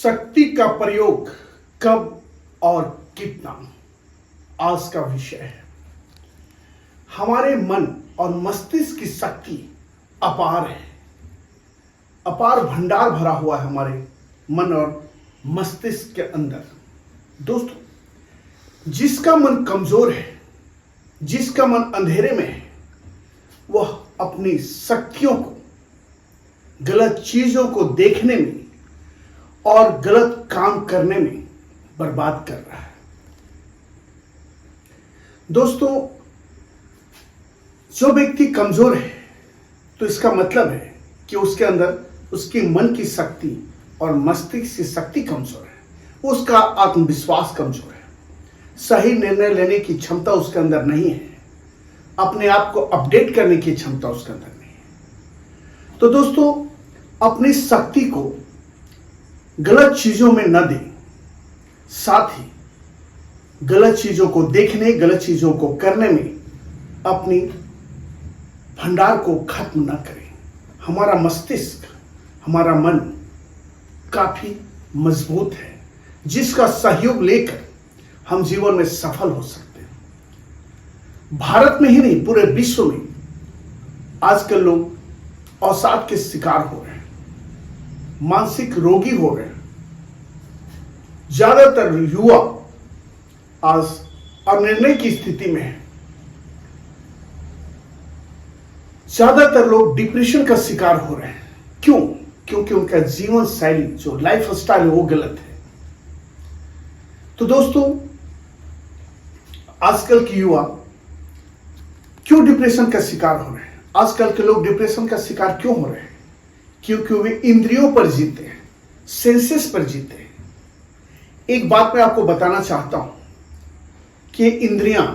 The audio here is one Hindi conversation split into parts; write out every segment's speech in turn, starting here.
शक्ति का प्रयोग कब और कितना, आज का विषय है। हमारे मन और मस्तिष्क की शक्ति अपार है। अपार भंडार भरा हुआ है हमारे मन और मस्तिष्क के अंदर। दोस्तों, जिसका मन कमजोर है, जिसका मन अंधेरे में है, वह अपनी शक्तियों को गलत चीजों को देखने में और गलत काम करने में बर्बाद कर रहा है। दोस्तों, जो व्यक्ति कमजोर है तो इसका मतलब है कि उसके अंदर उसकी मन की शक्ति और मस्तिष्क की शक्ति कमजोर है, उसका आत्मविश्वास कमजोर है, सही निर्णय लेने की क्षमता उसके अंदर नहीं है, अपने आप को अपडेट करने की क्षमता उसके अंदर नहीं है। तो दोस्तों, अपनी शक्ति को गलत चीजों में न दें, साथ ही गलत चीजों को देखने, गलत चीजों को करने में अपनी भंडार को खत्म न करें। हमारा मस्तिष्क, हमारा मन काफी मजबूत है, जिसका सहयोग लेकर हम जीवन में सफल हो सकते हैं। भारत में ही नहीं, पूरे विश्व में आजकल लोग अवसाद के शिकार हो रहे हैं, मानसिक रोगी हो रहे हैं। ज्यादातर युवा आज अनिर्णय की स्थिति में है। ज्यादातर लोग डिप्रेशन का शिकार हो रहे हैं। क्यों? क्योंकि उनका जीवन शैली, जो लाइफ स्टाइल है, वो गलत है। तो दोस्तों, आजकल के युवा क्यों डिप्रेशन का शिकार हो रहे हैं? आजकल के लोग डिप्रेशन का शिकार क्यों हो रहे हैं? क्योंकि वे इंद्रियों पर जीते हैं, सेंसेस पर जीते हैं। एक बात मैं आपको बताना चाहता हूं कि इंद्रियां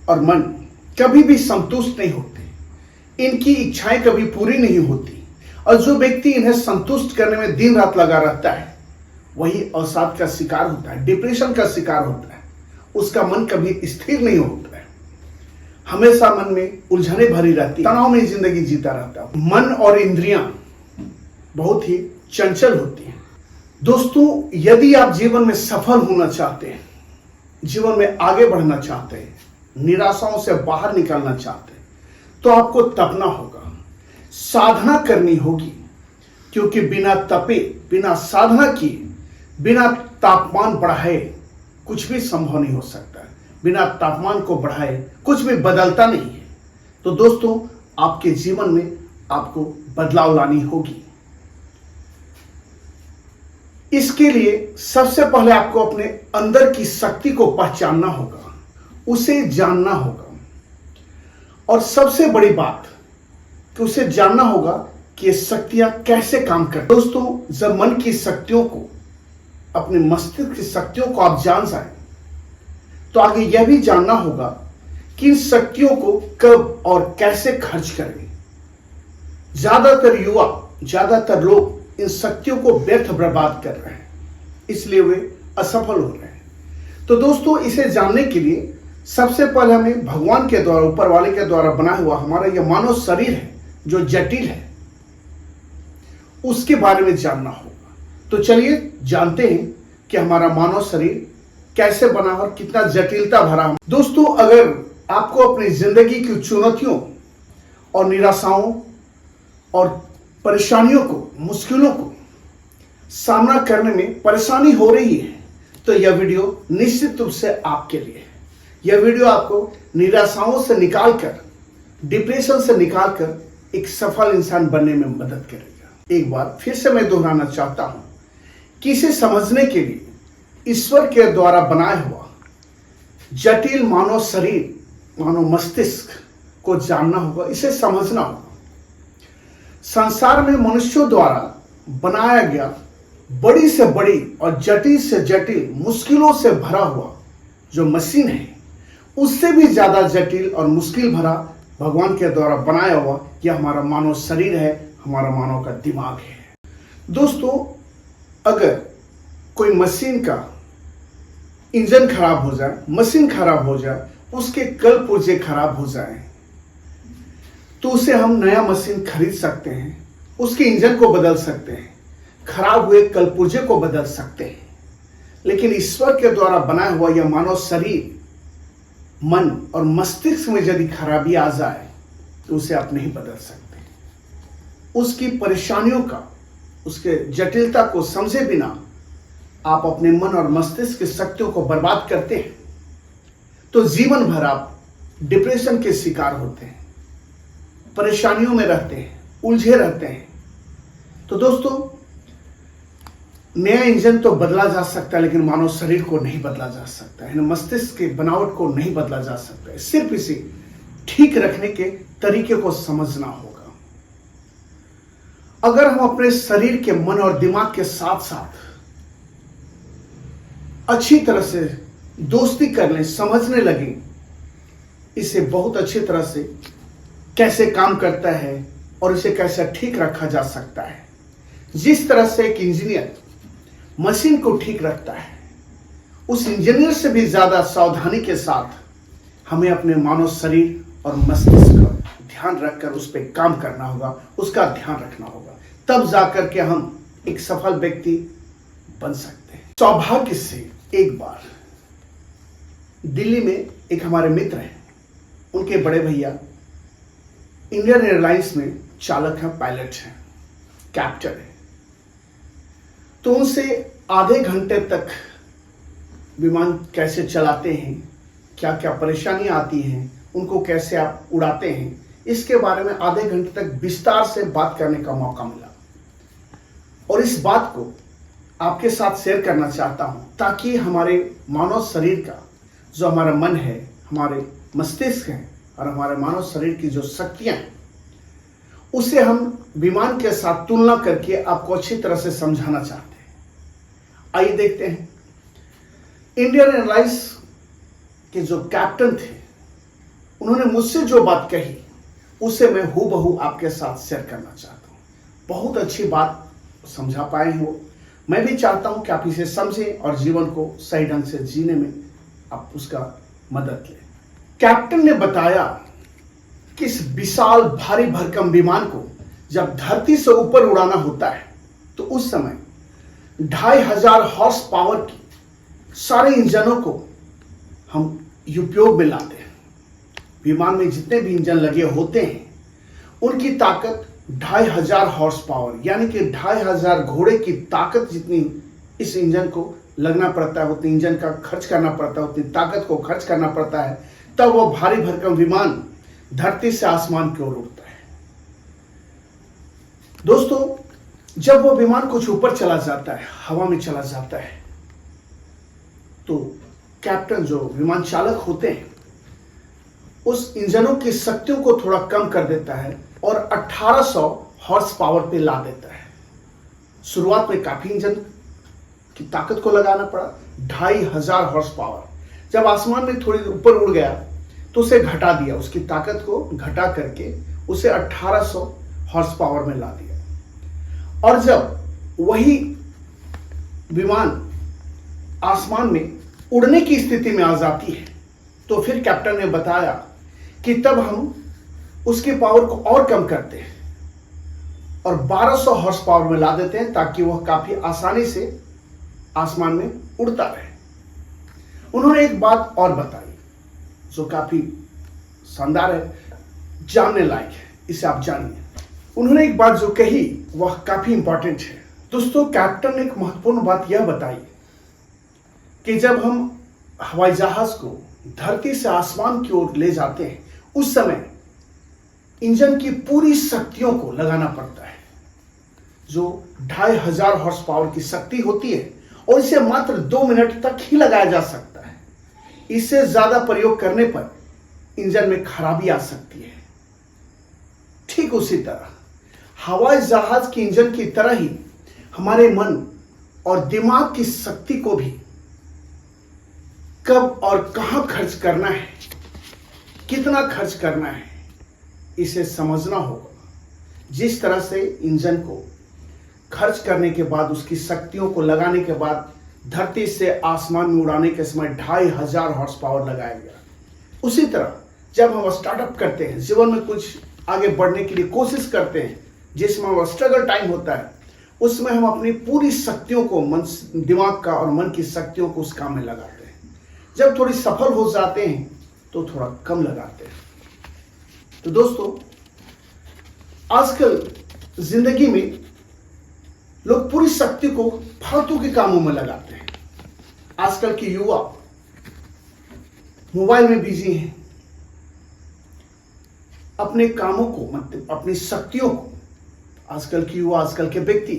और मन कभी भी संतुष्ट नहीं होते, इनकी इच्छाएं कभी पूरी नहीं होती, और जो व्यक्ति इन्हें संतुष्ट करने में दिन रात लगा रहता है वही अवसाद का शिकार होता है, डिप्रेशन का शिकार होता है। उसका मन कभी स्थिर नहीं होता है, हमेशा मन में उलझने भरी रहती है, तनाव में जिंदगी जीता रहता है। मन और इंद्रियां बहुत ही चंचल होती हैं। दोस्तों, यदि आप जीवन में सफल होना चाहते हैं, जीवन में आगे बढ़ना चाहते हैं, निराशाओं से बाहर निकलना चाहते हैं, तो आपको तपना होगा, साधना करनी होगी। क्योंकि बिना तपे, बिना साधना किए, बिना तापमान बढ़ाए कुछ भी संभव नहीं हो सकता है। बिना तापमान को बढ़ाए कुछ भी बदलता नहीं है। तो दोस्तों, आपके जीवन में आपको बदलाव लानी होगी। इसके लिए सबसे पहले आपको अपने अंदर की शक्ति को पहचानना होगा, उसे जानना होगा, और सबसे बड़ी बात कि उसे जानना होगा कि ये शक्तियां कैसे काम करती हैं। दोस्तों, जब मन की शक्तियों को, अपने मस्तिष्क की शक्तियों को आप जान जाए, तो आगे यह भी जानना होगा कि इन शक्तियों को कब और कैसे खर्च करें। ज्यादातर युवा, ज्यादातर लोग इन शक्तियों को व्यर्थ बर्बाद कर रहे हैं, इसलिए वे असफल हो रहे हैं। तो दोस्तों, इसे जानने के लिए सबसे पहले हमें भगवान के द्वारा, ऊपर वाले के द्वारा बना हुआ हमारा यह मानव शरीर है, जो जटिल है, उसके बारे में जानना होगा। तो चलिए जानते हैं कि हमारा मानव शरीर कैसे बना और कितना जटिलता भरा है। दोस्तों, अगर आपको अपनी जिंदगी की चुनौतियों और निराशाओं और परेशानियों को, मुश्किलों को सामना करने में परेशानी हो रही है, तो यह वीडियो निश्चित रूप से आपके लिए है। यह वीडियो आपको निराशाओं से निकालकर, डिप्रेशन से निकालकर एक सफल इंसान बनने में मदद करेगा। एक बार फिर से मैं दोहराना चाहता हूं कि इसे समझने के लिए ईश्वर के द्वारा बनाया हुआ जटिल मानव शरीर, मानव मस्तिष्क को जानना होगा, इसे समझना होगा। संसार में मनुष्यों द्वारा बनाया गया बड़ी से बड़ी और जटिल से जटिल, मुश्किलों से भरा हुआ जो मशीन है, उससे भी ज्यादा जटिल और मुश्किल भरा भगवान के द्वारा बनाया हुआ यह हमारा मानव शरीर है, हमारा मानव का दिमाग है। दोस्तों, अगर कोई मशीन का इंजन खराब हो जाए, मशीन खराब हो जाए, उसके कल पुर्जे खराब हो जाए, तो उसे हम नया मशीन खरीद सकते हैं, उसके इंजन को बदल सकते हैं। खराब हुए कलपुर्जे को बदल सकते हैं, लेकिन ईश्वर के द्वारा बनाया हुआ यह मानव शरीर, मन और मस्तिष्क में यदि खराबी आ जाए तो उसे आप नहीं बदल सकते। उसकी परेशानियों का, उसके जटिलता को समझे बिना आप अपने मन और मस्तिष्क की शक्तियों को बर्बाद करते हैं तो जीवन भर आप डिप्रेशन के शिकार होते हैं, परेशानियों में रहते हैं, उलझे रहते हैं। तो दोस्तों, नया इंजन तो बदला जा सकता है, लेकिन मानव शरीर को नहीं बदला जा सकता है, मस्तिष्क के बनावट को नहीं बदला जा सकता है। सिर्फ इसे ठीक रखने के तरीके को समझना होगा। अगर हम अपने शरीर के, मन और दिमाग के साथ साथ अच्छी तरह से दोस्ती कर लें, समझने लगे इसे बहुत अच्छी तरह से कैसे काम करता है और इसे कैसे ठीक रखा जा सकता है। जिस तरह से एक इंजीनियर मशीन को ठीक रखता है, उस इंजीनियर से भी ज्यादा सावधानी के साथ हमें अपने मानव शरीर और मस्तिष्क का ध्यान रखकर उस पर काम करना होगा, उसका ध्यान रखना होगा। तब जाकर के हम एक सफल व्यक्ति बन सकते हैं। सौभाग्य से एक बार दिल्ली में एक हमारे मित्र हैं, उनके बड़े भैया इंडियन एयरलाइंस में चालक हैं, पायलट हैं, कैप्टन हैं। तो उनसे आधे घंटे तक विमान कैसे चलाते हैं, क्या क्या परेशानी आती हैं, उनको कैसे आप उड़ाते हैं, इसके बारे में आधे घंटे तक विस्तार से बात करने का मौका मिला। और इस बात को आपके साथ शेयर करना चाहता हूं ताकि हमारे मानव शरीर का, जो हमारा मन है, हमारे मस्तिष्क है और हमारे मानव शरीर की जो शक्तियां हैं, उसे हम विमान के साथ तुलना करके आपको अच्छी तरह से समझाना चाहते हैं। आइए देखते हैं। इंडियन एयरलाइंस के जो कैप्टन थे, उन्होंने मुझसे जो बात कही उसे मैं हूबहू आपके साथ शेयर करना चाहता हूं। बहुत अच्छी बात समझा पाए हो। मैं भी चाहता हूं कि आप इसे समझें और जीवन को सही ढंग से जीने में आप उसका मदद लें। कैप्टन ने बताया कि इस विशाल भारी भरकम विमान को जब धरती से ऊपर उड़ाना होता है तो उस समय 2500 हॉर्स पावर की सारे इंजनों को हम उपयोग में लाते हैं। विमान में जितने भी इंजन लगे होते हैं उनकी ताकत 2500 हॉर्स पावर, यानी कि 2500 घोड़े की ताकत जितनी इस इंजन को लगना पड़ता है, उतनी इंजन का खर्च करना पड़ता है, उतनी ताकत को खर्च करना पड़ता है, तब वो भारी भरकम विमान धरती से आसमान की ओर उड़ता है। दोस्तों, जब वो विमान कुछ ऊपर चला जाता है, हवा में चला जाता है, तो कैप्टन जो विमान चालक होते हैं उस इंजनों की शक्तियों को थोड़ा कम कर देता है और 1800 हॉर्स पावर पे ला देता है। शुरुआत में काफी इंजन की ताकत को लगाना पड़ा, 2500 हॉर्स पावर। जब आसमान में थोड़ी ऊपर उड़ गया तो उसे घटा दिया, उसकी ताकत को घटा करके उसे 1800 हॉर्स पावर में ला दिया। और जब वही विमान आसमान में उड़ने की स्थिति में आ जाती है तो फिर कैप्टन ने बताया कि तब हम उसकी पावर को और कम करते हैं और 1200 हॉर्स पावर में ला देते हैं ताकि वह काफी आसानी से आसमान में उड़ता रहे। उन्होंने एक बात और बताई जो काफी शानदार है, जानने लायक है, इसे आप जानिए। उन्होंने एक बात जो कही वह काफी इंपॉर्टेंट है। दोस्तों, कैप्टन ने एक महत्वपूर्ण बात यह बताई कि जब हम हवाई जहाज को धरती से आसमान की ओर ले जाते हैं उस समय इंजन की पूरी शक्तियों को लगाना पड़ता है, जो 2500 हॉर्स पावर की शक्ति होती है, और इसे मात्र 2 मिनट तक ही लगाया जा सकता है। इससे ज्यादा प्रयोग करने पर इंजन में खराबी आ सकती है। ठीक उसी तरह हवाई जहाज के इंजन की तरह ही हमारे मन और दिमाग की शक्ति को भी कब और कहां खर्च करना है, कितना खर्च करना है, इसे समझना होगा। जिस तरह से इंजन को खर्च करने के बाद, उसकी शक्तियों को लगाने के बाद धरती से आसमान में उड़ाने के समय 2500 हॉर्स पावर लगाया गया, उसी तरह जब हम स्टार्टअप करते हैं, जीवन में कुछ आगे बढ़ने के लिए कोशिश करते हैं, जिसमें वो स्ट्रगल टाइम होता है, उसमें हम अपनी पूरी शक्तियों को, मन, दिमाग का और मन की शक्तियों को उस काम में लगाते हैं। जब थोड़ी सफल हो जाते हैं तो थोड़ा कम लगाते हैं। तो दोस्तों, आजकल जिंदगी में लोग पूरी शक्ति को फालतू के कामों में लगाते हैं। आजकल के युवा मोबाइल में बिजी हैं, अपने कामों को, मतलब अपनी शक्तियों को, आजकल के युवा, आजकल के व्यक्ति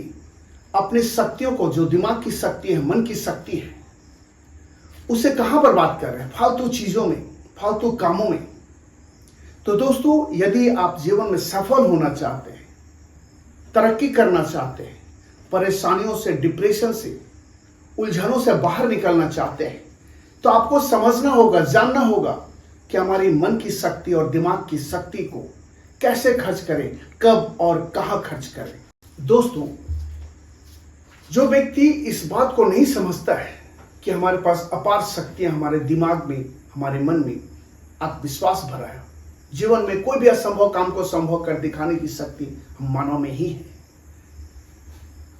अपनी शक्तियों को, जो दिमाग की शक्ति है, मन की शक्ति है, उसे कहां बर्बाद कर रहे हैं? फालतू चीजों में, फालतू कामों में। तो दोस्तों, यदि आप जीवन में सफल होना चाहते हैं, तरक्की करना चाहते हैं, परेशानियों से, डिप्रेशन से, उलझनों से बाहर निकलना चाहते हैं, तो आपको समझना होगा, जानना होगा कि हमारी मन की शक्ति और दिमाग की शक्ति को कैसे खर्च करें, कब और कहां खर्च करें। दोस्तों, जो व्यक्ति इस बात को नहीं समझता है कि हमारे पास अपार शक्तियां हमारे दिमाग में, हमारे मन में आत्मविश्वास भरा है, जीवन में कोई भी असंभव काम को संभव कर दिखाने की शक्ति हम मानव में ही है,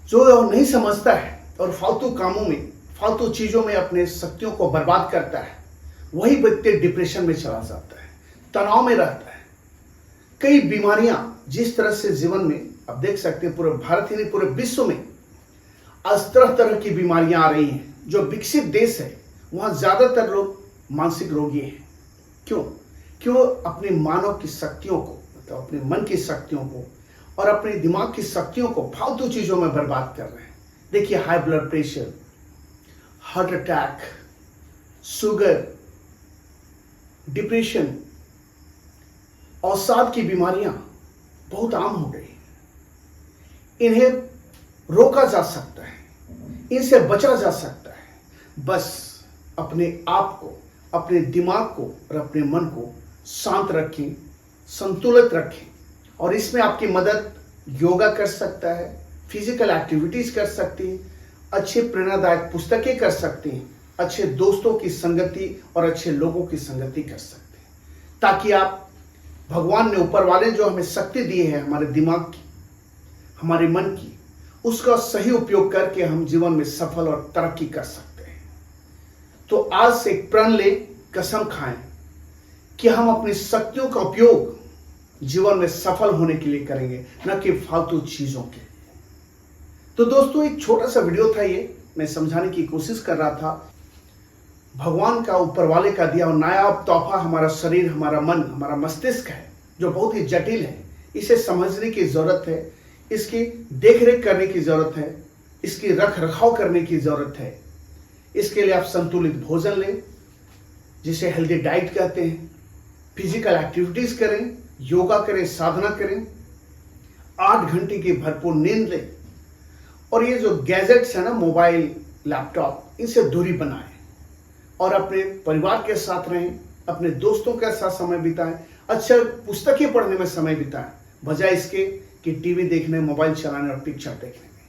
जो नहीं समझता है और फालतू कामों में, फालतू चीजों में अपने शक्तियों को बर्बाद करता है, वही व्यक्ति डिप्रेशन में चला जाता है, तनाव में रहता है। कई बीमारियां जिस तरह से जीवन में आप देख सकते हैं, पूरे भारत ही नहीं पूरे विश्व में आज तरह तरह की बीमारियां आ रही हैं। जो विकसित देश है वहां ज्यादातर लोग मानसिक रोगी हैं। क्यों अपने मानव की शक्तियों को, मतलब अपने मन की शक्तियों को और अपने दिमाग की शक्तियों को फालतू चीजों में बर्बाद कर रहे हैं। देखिए, high blood pressure, heart attack, sugar, depression, अवसाद की बीमारियां बहुत आम हो गई। इन्हें रोका जा सकता है, इनसे बचा जा सकता है। बस अपने आप को, अपने दिमाग को और अपने मन को शांत रखें, संतुलित रखें। और इसमें आपकी मदद योगा कर सकता है, फिजिकल एक्टिविटीज कर सकती हैं, अच्छे प्रेरणादायक पुस्तकें कर सकते हैं, अच्छे दोस्तों की संगति और अच्छे लोगों की संगति कर सकते हैं, ताकि आप भगवान ने, ऊपर वाले जो हमें शक्ति दी है हमारे दिमाग की, हमारे मन की, उसका सही उपयोग करके हम जीवन में सफल और तरक्की कर सकते हैं। तो आज से एक प्रण लें, कसम खाएं कि हम अपनी शक्तियों का उपयोग जीवन में सफल होने के लिए करेंगे, न कि फालतू चीजों के। तो दोस्तों, एक छोटा सा वीडियो था ये, मैं समझाने की कोशिश कर रहा था। भगवान का, ऊपर वाले का दिया हुआ नायाब तोहफा हमारा शरीर, हमारा मन, हमारा मस्तिष्क है, जो बहुत ही जटिल है। इसे समझने की जरूरत है, इसकी देखरेख करने की जरूरत है, इसकी रख रखाव करने की जरूरत है। इसके लिए आप संतुलित भोजन लें, जिसे हेल्दी डाइट कहते हैं, फिजिकल एक्टिविटीज करें, योगा करें, साधना करें, 8 घंटे की भरपूर नींद लें, और ये जो गैजेट्स है ना, मोबाइल, लैपटॉप, इनसे दूरी बनाएं और अपने परिवार के साथ रहें, अपने दोस्तों के साथ समय बिताएं, अच्छा पुस्तकें पढ़ने में समय बिताएं, बजाय इसके कि टीवी देखने, मोबाइल चलाने और पिक्चर देखने में।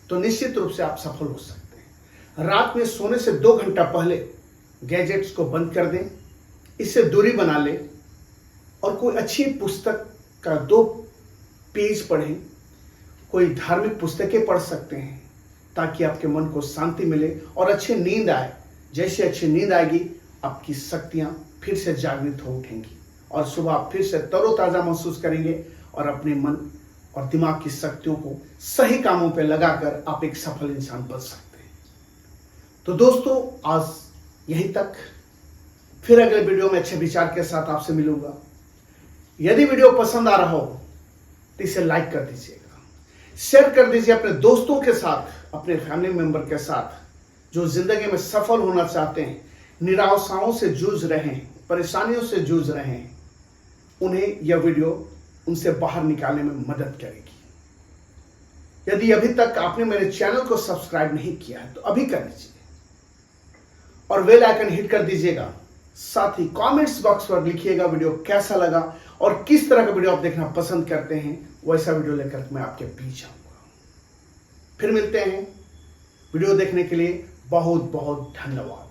तो निश्चित रूप से आप सफल हो सकते हैं। रात में सोने से 2 घंटा पहले गैजेट्स को बंद कर दें, इससे दूरी बना लें और कोई अच्छी पुस्तक का 2 पेज पढ़ें, कोई धार्मिक पुस्तकें पढ़ सकते हैं, ताकि आपके मन को शांति मिले और अच्छी नींद आए। जैसे अच्छी नींद आएगी, आपकी शक्तियां फिर से जागृत हो उठेंगी और सुबह आप फिर से तरोताजा महसूस करेंगे और अपने मन और दिमाग की शक्तियों को सही कामों पे लगाकर आप एक सफल इंसान बन सकते हैं। तो दोस्तों, आज यहीं तक। फिर अगले वीडियो में अच्छे विचार के साथ आपसे मिलूंगा। यदि वीडियो पसंद आ रहा हो तो इसे लाइक कर दीजिएगा, शेयर कर दीजिए अपने दोस्तों के साथ, अपने फैमिली मेंबर के साथ, जो जिंदगी में सफल होना चाहते हैं, निराशाओं से जूझ रहे हैं, परेशानियों से जूझ रहे हैं। उन्हें यह वीडियो उनसे बाहर निकालने में मदद करेगी। यदि अभी तक आपने मेरे चैनल को सब्सक्राइब नहीं किया है तो अभी कर दीजिए और बेल आइकन हिट कर दीजिएगा। साथ ही कमेंट्स बॉक्स पर लिखिएगा वीडियो कैसा लगा और किस तरह का वीडियो आप देखना पसंद करते हैं। वैसा वीडियो लेकर मैं आपके बीच आऊंगा। फिर मिलते हैं। वीडियो देखने के लिए बहुत बहुत धन्यवाद।